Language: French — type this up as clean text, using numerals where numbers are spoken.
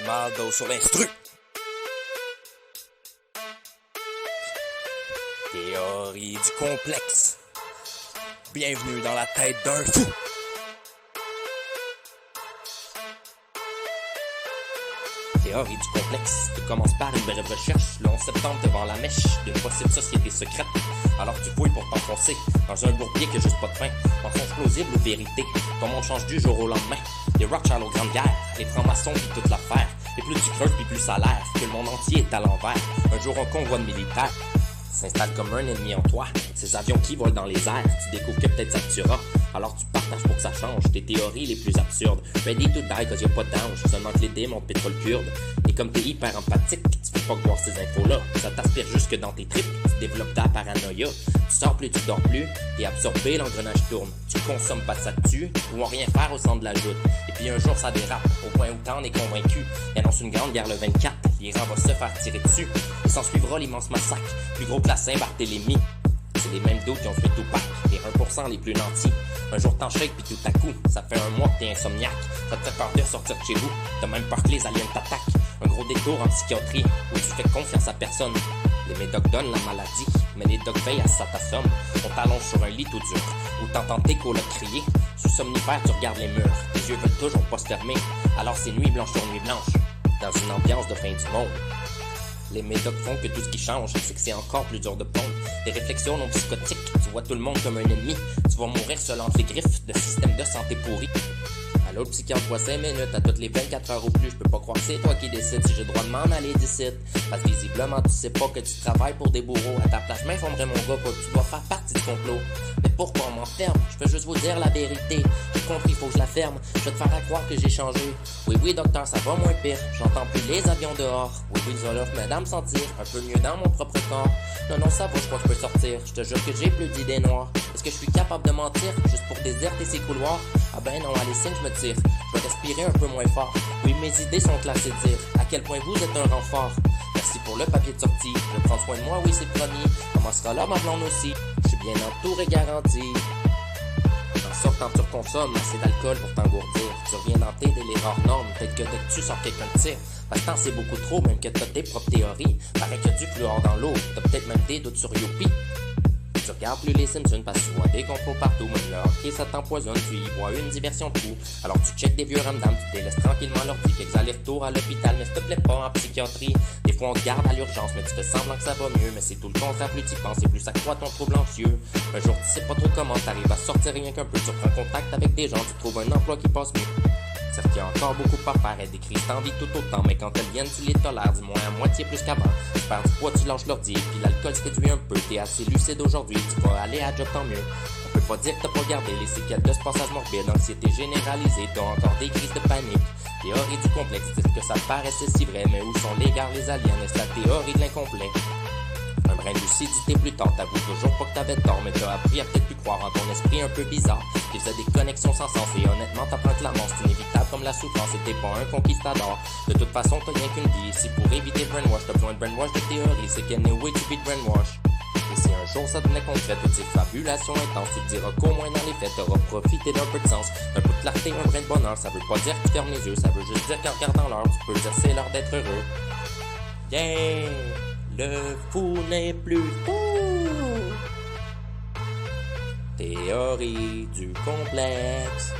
Maldo sur l'instru. Théorie du complexe. Bienvenue dans la tête d'un fou. Théorie du complexe. Tout commence par une brève recherche le 11 septembre devant la mèche d'une possible société secrète. Alors tu fouilles pour t'enfoncer dans un bourbier qui a juste pas de fin. Mensonge plausible ou vérité, ton monde change du jour au lendemain. Les Rothschild aux grandes guerres, les francs-maçons pis toute l'affaire. Et plus tu creuses pis plus ça a l'air que le monde entier est à l'envers. Un jour un convoi de militaires s'installe comme un ennemi en toi. Ces avions qui volent dans les airs, tu découvres que peut-être ça te tuera. Alors tu partages pour que ça change tes théories les plus absurdes. Ready to die cause y'a pas d'ange, seulement que les démons te pétrole kurde. Et comme t'es hyper empathique, tu fais pas que voir ces infos-là. Ça t'aspire jusque dans tes tripes, tu développes ta paranoïa. Tu sors plus, tu dors plus, t'es absorbé, l'engrenage tourne. Tu consommes pas, ça te tue, ou en rien faire au centre de la joute. Et puis un jour ça dérape, au point où t'en es convaincu. Il annonce une grande guerre le 24, l'Iran va se faire tirer dessus. Et s'en suivra l'immense massacre, plus gros que la Saint-Barthélemy. C'est les mêmes doutes qui ont tué Tupac, les 1% les plus nantis. Un jour t'en shake pis tout à coup, ça fait un mois que t'es insomniaque. Ça te fait peur de sortir de chez vous, t'as même peur que les aliens t'attaquent. Un gros détour en psychiatrie, où tu fais confiance à personne. Les médocs donnent la maladie, mais les docs veillent à ça t'assomme. On t'allonge sur un lit tout dur, où t'entends tes colocs crier. Sous somnifère tu regardes les murs, tes yeux veulent toujours pas se fermer. Alors c'est nuit blanche sur nuit blanche, dans une ambiance de fin du monde. Les médocs font que tout ce qui change, c'est que c'est encore plus dur de pondre. Des réflexions non psychotiques, tu vois tout le monde comme un ennemi. Tu vas mourir seul entre les griffes de système de santé pourri. À l'autre psychiatre voit 5 minutes, à toutes les 24 heures ou plus. Je peux pas croire que c'est toi qui décides si j'ai le droit de m'en aller d'ici. Parce que visiblement tu sais pas que tu travailles pour des bourreaux. À ta place, je m'informerais mon gars pas que tu dois faire partie du complot. Mais pourquoi on m'enferme? Je peux juste vous dire la vérité. J'ai compris, faut que je la ferme. Je vais te faire à croire que j'ai changé. Oui, docteur, ça va moins pire. J'entends plus les avions dehors. Oui, ça leur m'aide à me sentir un peu mieux dans mon propre corps. Non, ça va, je crois que je peux sortir. Je te jure que j'ai plus d'idées noires. Est-ce que je suis capable de mentir juste pour déserter ces couloirs? Ah ben non, allez, signe, je me tire. Je vais respirer un peu moins fort. Oui, mes idées sont claires, c'est dire à quel point vous êtes un renfort. Merci pour le papier de sortie. Je prends soin de moi, oui, c'est promis. Comment sera là ma blonde aussi? Je suis bien entouré, garanti. En sortant, tu reconsommes assez d'alcool pour t'engourdir. Tu reviens dans tes délires hors normes. Peut-être que dès que tu sors quelqu'un de tire. Parce que c'est beaucoup trop, même que t'as tes propres théories. Paraît qu'il y a du fluor dans l'eau. T'as peut-être même des doutes sur Youpi. Tu regardes plus les Simpsons parce que tu vois des complots partout. Même leur qui ça t'empoisonne, tu y vois une diversion de fou. Alors tu checkes des vieux ramdams, tu délaisses tranquillement leur vie. Quelques allers-retours à l'hôpital, mais s'il te plaît pas en psychiatrie. Des fois on te garde à l'urgence, mais tu fais semblant que ça va mieux. Mais c'est tout le contraire, plus t'y penses et plus ça croît ton trouble anxieux. Un jour tu sais pas trop comment t'arrives à sortir rien qu'un peu. Tu prends contact avec des gens, tu trouves un emploi qui passe mieux. Certes qu'il y a encore beaucoup à faire, et des crises t'envie tout autant, mais quand elles viennent, tu les tolères, du moins à moitié plus qu'avant. Tu perds du poids, tu lâches l'ordi, puis l'alcool se réduit un peu, t'es assez lucide aujourd'hui, tu vas aller à job tant mieux. On peut pas dire que t'as pas gardé les séquelles de ce passage morbide, anxiété généralisée, t'as encore des crises de panique. Théorie du complexe, dire que ça te paraissait si vrai, mais où sont les gars, les aliens, est-ce la théorie de l'incomplet? Un brin de lucidité plus tard, t'avoues toujours pas que t'avais tort, mais t'as appris à peut-être plus croire en ton esprit un peu bizarre, qui faisait des connexions sans sens, et honnêtement t'apprends que la mort c'est inévitable comme la souffrance, et t'es pas un conquistador. De toute façon t'as rien qu'une vie, si pour éviter le brainwash, t'as besoin de brainwash de théorie, c'est qu'anyway tu vis de brainwash. Et si un jour ça devenait concret, toutes ces fabulations intenses, tu te diras qu'au moins dans les faits t'auras profité d'un peu de sens, d'un peu de clarté, un brin de bonheur. Ça veut pas dire que tu fermes les yeux, ça veut juste dire qu'en regardant l'heure, tu peux dire c'est l'heure d'être heureux. Yeah! Le fou n'est plus fou. Théorie du complexe.